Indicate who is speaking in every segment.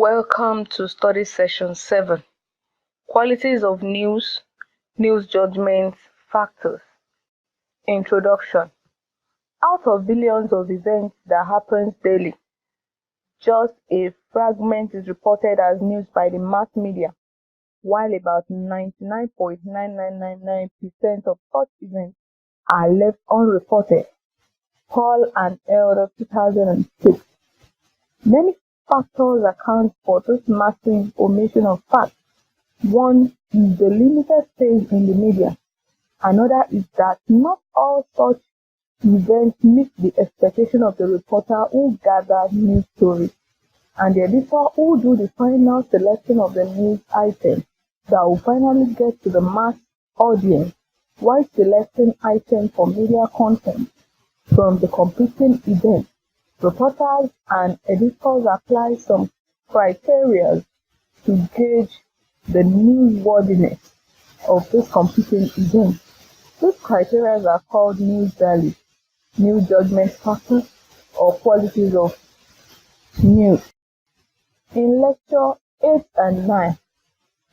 Speaker 1: Welcome to study session 7. Qualities of news, news judgments, factors. Introduction. Out of billions of events that happens daily, just a fragment is reported as news by the mass media, while about 99.9999% of such events are left unreported. Paul and Elder 2006. Many factors account for this massive omission of facts. One is the limited space in the media. Another is that not all such events meet the expectation of the reporter who gathers news stories and the editor who do the final selection of the news items that will finally get to the mass audience while selecting items for media content from the competing events. Reporters and editors apply some criteria to gauge the newsworthiness of this competing event. These criteria are called news value, news judgment factors, or qualities of news. In lecture 8 and 9,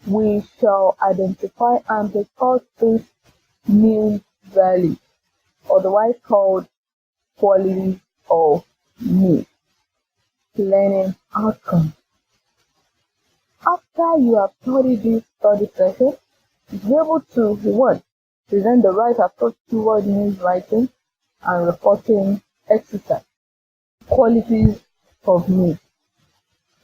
Speaker 1: we shall identify and discuss this news value, otherwise called quality of news. Learning outcomes. After you have studied this study session, you'll be able to 1. Present the right approach toward news writing and reporting exercise. Qualities of news.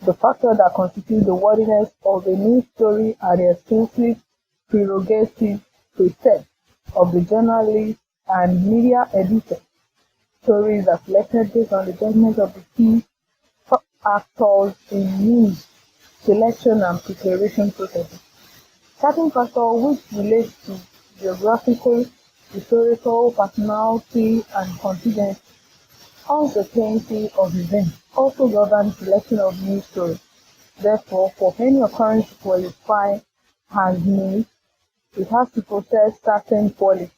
Speaker 1: The factors that constitute the worthiness of a news story are the exclusive prerogative precepts of the journalist and media editor. Stories are selected based on the judgment of the key actors in news selection and preparation processes. Certain factors which relate to geographical, historical, personality, and contingency, uncertainty of events also govern selection of news stories. Therefore, for any occurrence to qualify as news, it has to possess certain qualities.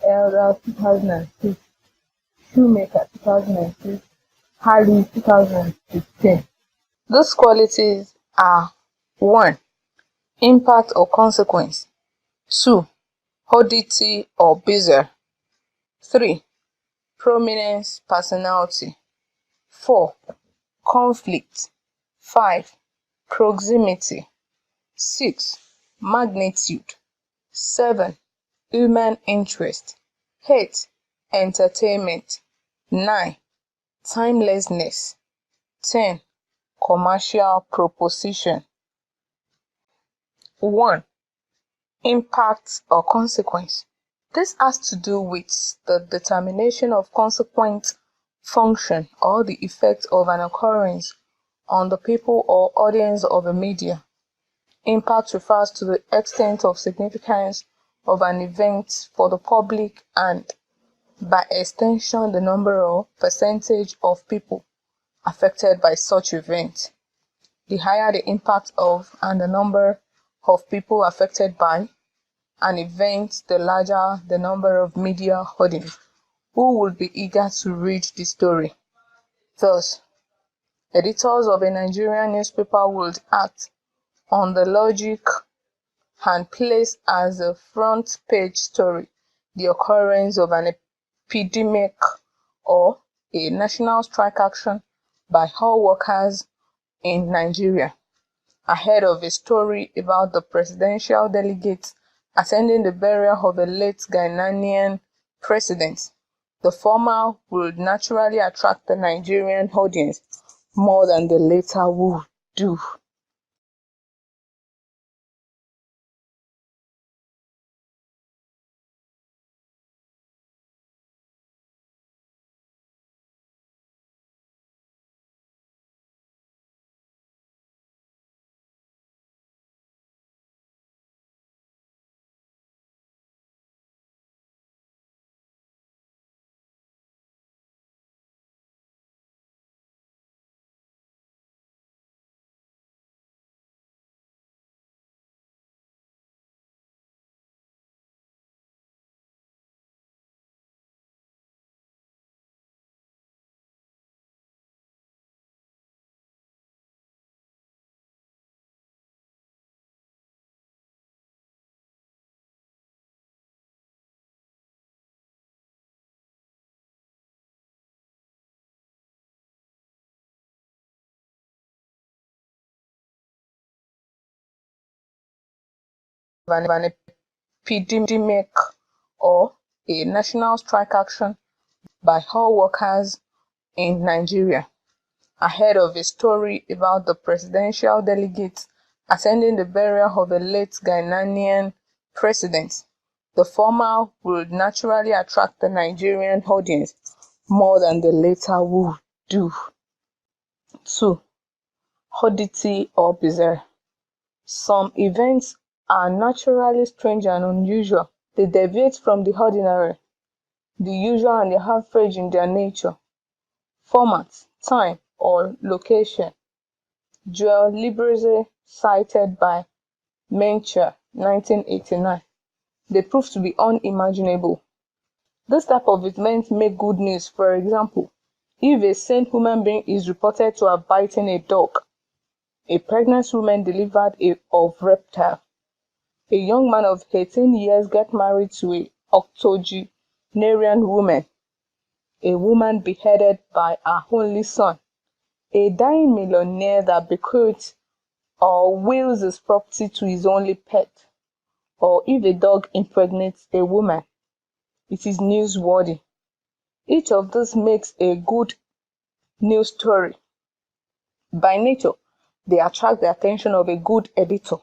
Speaker 1: Elder 2006, Shoemaker 2006, Harris 2016. These qualities are 1. Impact or consequence. 2. Oddity or bizarre. 3. Prominence, personality. 4. Conflict. 5. Proximity. 6. Magnitude. 7. Human interest. 8. Entertainment. 9. Timelessness. 10. Commercial proposition. 1. Impact or consequence. This has to do with the determination of consequent function or the effect of an occurrence on the people or audience of a media. Impact refers to the extent of significance of an event for the public and, by extension, the number or percentage of people affected by such event. The higher the impact of and the number of people affected by an event, the larger the number of media audience who would be eager to read the story. Thus, editors of a Nigerian newspaper would act on the logic and place as a front page story the occurrence of an epidemic or a national strike action by all workers in Nigeria, ahead of a story about the presidential delegates attending the burial of a late Ghanaian president. The former would naturally attract the Nigerian audience more than the latter would do. an epidemic or a national strike action by all workers in Nigeria, ahead of a story about the presidential delegates attending the burial of a late Ghanaian president. The former would naturally attract the Nigerian audience more than the latter would do. 2. Oddity or bizarre. Some events are naturally strange and unusual. They deviate from the ordinary, the usual and the average in their nature, format, time, or location. Joel Librezy, cited by Mencher, 1989. They prove to be unimaginable. This type of event make good news. For example, if a sane human being is reported to have bitten a dog, a pregnant woman delivered of reptile, a young man of 18 years get married to a octogenarian woman, a woman beheaded by her only son, a dying millionaire that bequeaths or wills his property to his only pet, or if a dog impregnates a woman. It is newsworthy. Each of these makes a good news story. By nature, they attract the attention of a good editor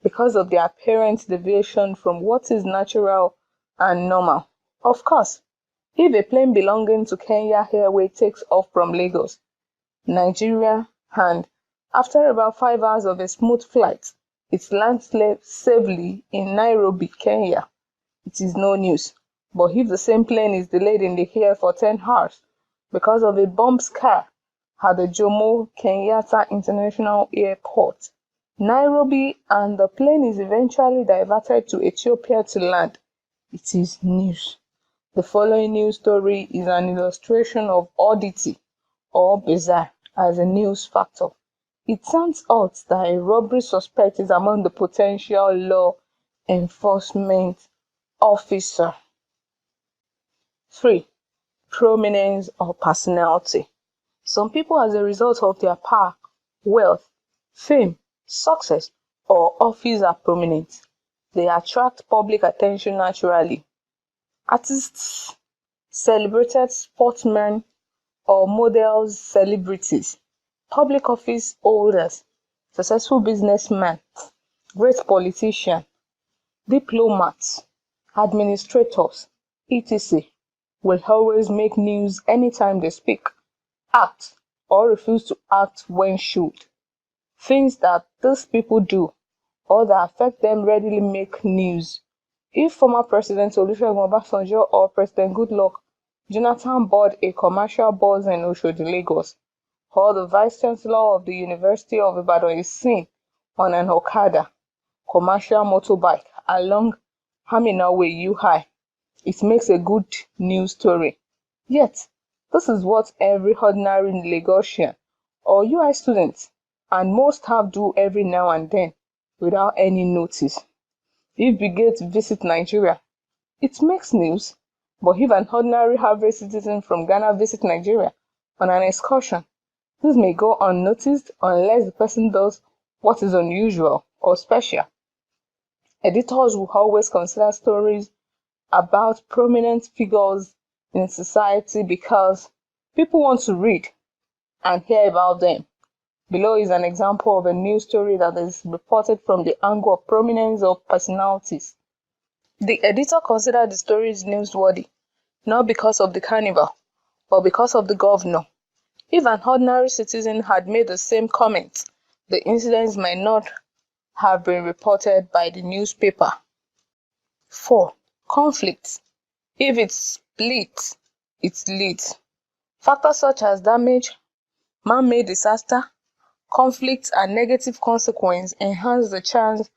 Speaker 1: because of their apparent deviation from what is natural and normal. Of course, if a plane belonging to Kenya Airways takes off from Lagos, Nigeria, and after about 5 hours of a smooth flight, it lands safely in Nairobi, Kenya, it is no news. But if the same plane is delayed in the air for 10 hours because of a bomb scare at the Jomo Kenyatta International Airport, Nairobi, and the plane is eventually diverted to Ethiopia to land, it is news. The following news story is an illustration of oddity or bizarre as a news factor. It turns out that a robbery suspect is among the potential law enforcement officer. 3. Prominence or personality. Some people, as a result of their power, wealth, fame, success, or office, are prominent. They attract public attention naturally. Artists, celebrated sportsmen or models, celebrities, public office holders, successful businessmen, great politicians, diplomats, administrators, etc. will always make news anytime they speak, act, or refuse to act when should. Things that these people do or that affect them readily make news. If former President Olusegun Obasanjo or President Goodluck Jonathan board a commercial bus in Oshodi, Lagos, or the Vice Chancellor of the University of Ibadan is seen on an Okada, commercial motorbike, along Haminawe UI, it makes a good news story. Yet, this is what every ordinary Lagosian or UI student and most staff do every now and then without any notice. If Bill Gates visit Nigeria, it makes news. But if an ordinary average citizen from Ghana visits Nigeria on an excursion, this may go unnoticed unless the person does what is unusual or special. Editors will always consider stories about prominent figures in society because people want to read and hear about them. Below is an example of a news story that is reported from the angle of prominence of personalities. The editor considered the story newsworthy, not because of the carnival, but because of the governor. If an ordinary citizen had made the same comment, the incidents might not have been reported by the newspaper. 4. Conflict. If it's split, it's lit. Factors such as damage, man-made disaster, conflict, and negative consequence enhance the chance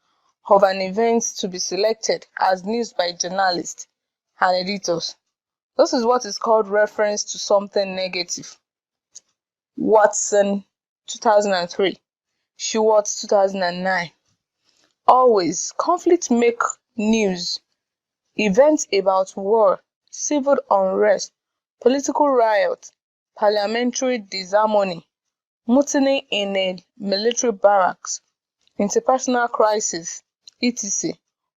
Speaker 1: of an event to be selected as news by journalists and editors. This is what is called reference to something negative. Watson, 2003. Schwartz, 2009. Always, conflict make news. Events about war, civil unrest, political riot, parliamentary disharmony, mutiny in a military barracks, interpersonal crisis, etc.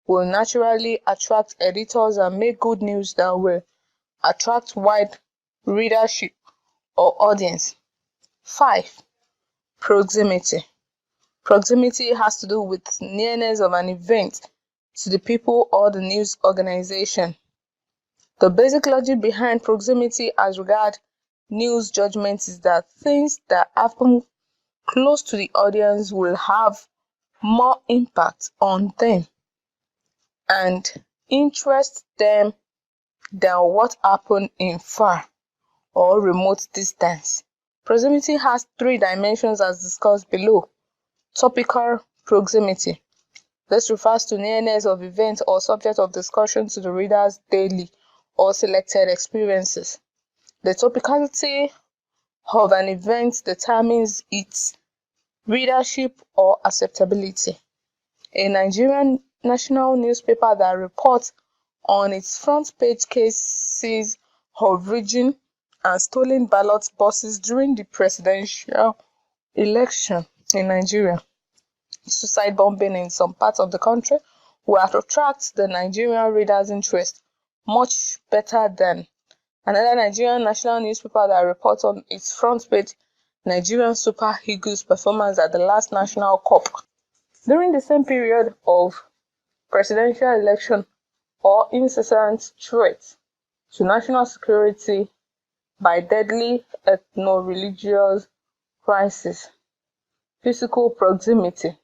Speaker 1: will naturally attract editors and make good news that will attract wide readership or audience. 5. Proximity. Proximity has to do with nearness of an event to the people or the news organization. The basic logic behind proximity as regard news judgment is that things that happen close to the audience will have more impact on them and interest them than what happened in far or remote distance. Proximity has 3 dimensions as discussed below. Topical proximity. This refers to nearness of event or subject of discussion to the reader's daily or selected experiences. The topicality of an event determines its readership or acceptability. A Nigerian national newspaper that reports on its front page cases of rigging and stolen ballot boxes during the presidential election in Nigeria, suicide bombing in some parts of the country, will attract the Nigerian reader's interest much better than another Nigerian national newspaper that reports on its front page Nigerian Super Eagles performance at the last National Cup. During the same period of presidential election or incessant threat to national security by deadly ethno-religious crisis. Physical proximity.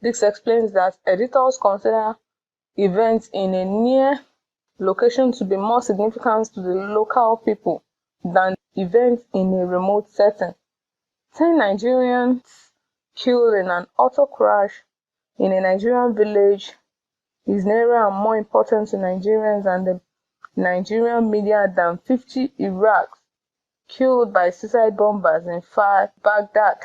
Speaker 1: This explains that editors consider events in a near location to be more significant to the local people than events in a remote setting. 10 Nigerians killed in an auto crash in a Nigerian village is nearer and more important to Nigerians and the Nigerian media than 50 Iraqis killed by suicide bombers in Baghdad.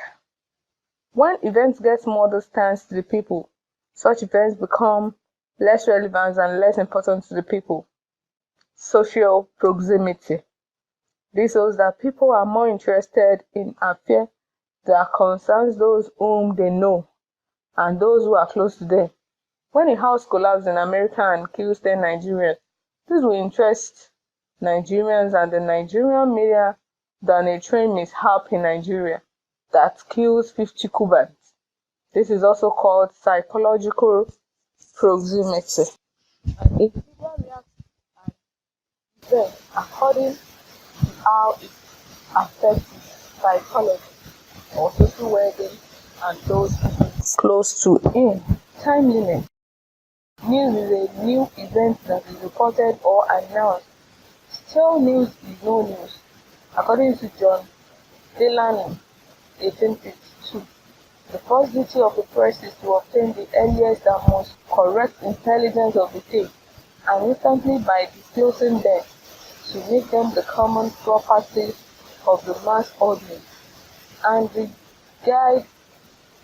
Speaker 1: When events get more distance to the people, such events become less relevant and less important to the people. Social proximity. This shows that people are more interested in affairs that concerns those whom they know and those who are close to them. When a house collapses in America and kills 10 Nigerians, this will interest Nigerians and the Nigerian media than a train mishap in Nigeria that kills 50 Cubans. This is also called psychological proximity. An individual reacts to an event according to how it affects his psychology or social well-being and those close to him. Time limit. News is a new event that is reported or announced. Still news is no news. According to John Delaney, 1852, the first duty of the press is to obtain the earliest and most correct intelligence of the day, and instantly by disclosing them, to make them the common property of the mass audience. And the guide,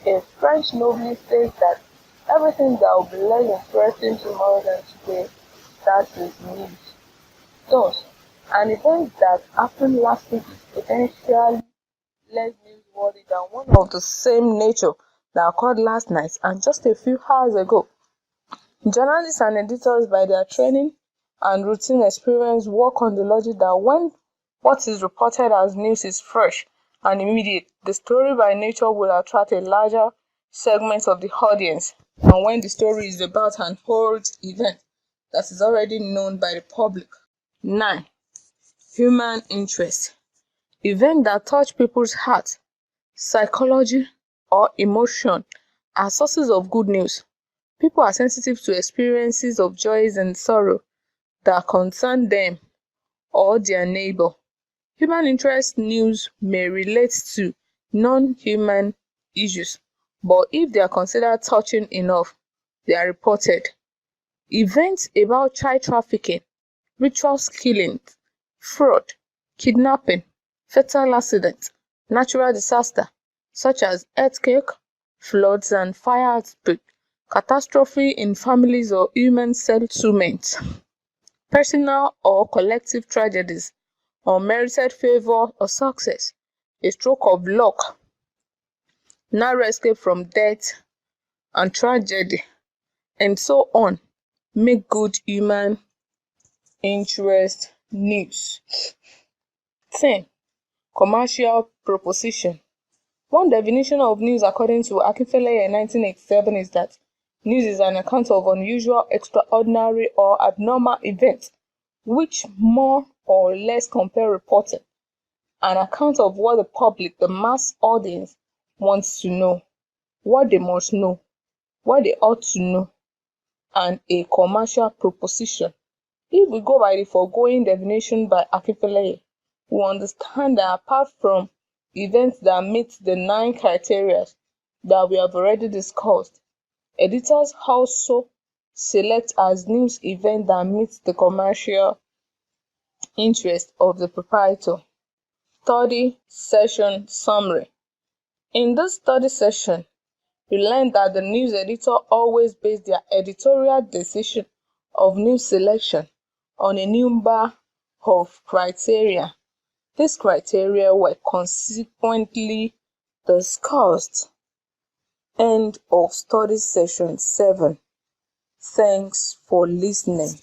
Speaker 1: a French novelist, says that everything that will be less interesting tomorrow than today, that is news. Thus, an event that happened last week is potentially less newsworthy than one of the same nature that occurred last night and just a few hours ago. Journalists and editors, by their training and routine experience, work on the logic that when what is reported as news is fresh and immediate, the story by nature will attract a larger segment of the audience than when the story is about an old event that is already known by the public. 9. Human interest. Events that touch people's heart, psychology, or emotion are sources of good news. People are sensitive to experiences of joys and sorrow that concern them or their neighbor. Human interest news may relate to non-human issues, but if they are considered touching enough, they are reported. Events about child trafficking, ritual killings, fraud, kidnapping, fatal accidents, natural disaster such as earthquake, floods and fire outbreak, catastrophe in families or human settlements, personal or collective tragedies, unmerited favor or success, a stroke of luck, narrow escape from death and tragedy, and so on, make good human interest news. 10. Commercial proposition. One definition of news according to Akinfeleye in 1987 is that news is an account of unusual, extraordinary, or abnormal events which more or less compel reporting. An account of what the public, the mass audience, wants to know, what they must know, what they ought to know, and a commercial proposition. If we go by the foregoing definition by Akinfeleye, we understand that apart from events that meet the 9 criteria that we have already discussed, editors also select as news events that meet the commercial interest of the proprietor. Study session summary. In this study session, we learned that the news editor always based their editorial decision of news selection on a number of criteria. These criteria were consequently discussed. End of study session 7. Thanks for listening.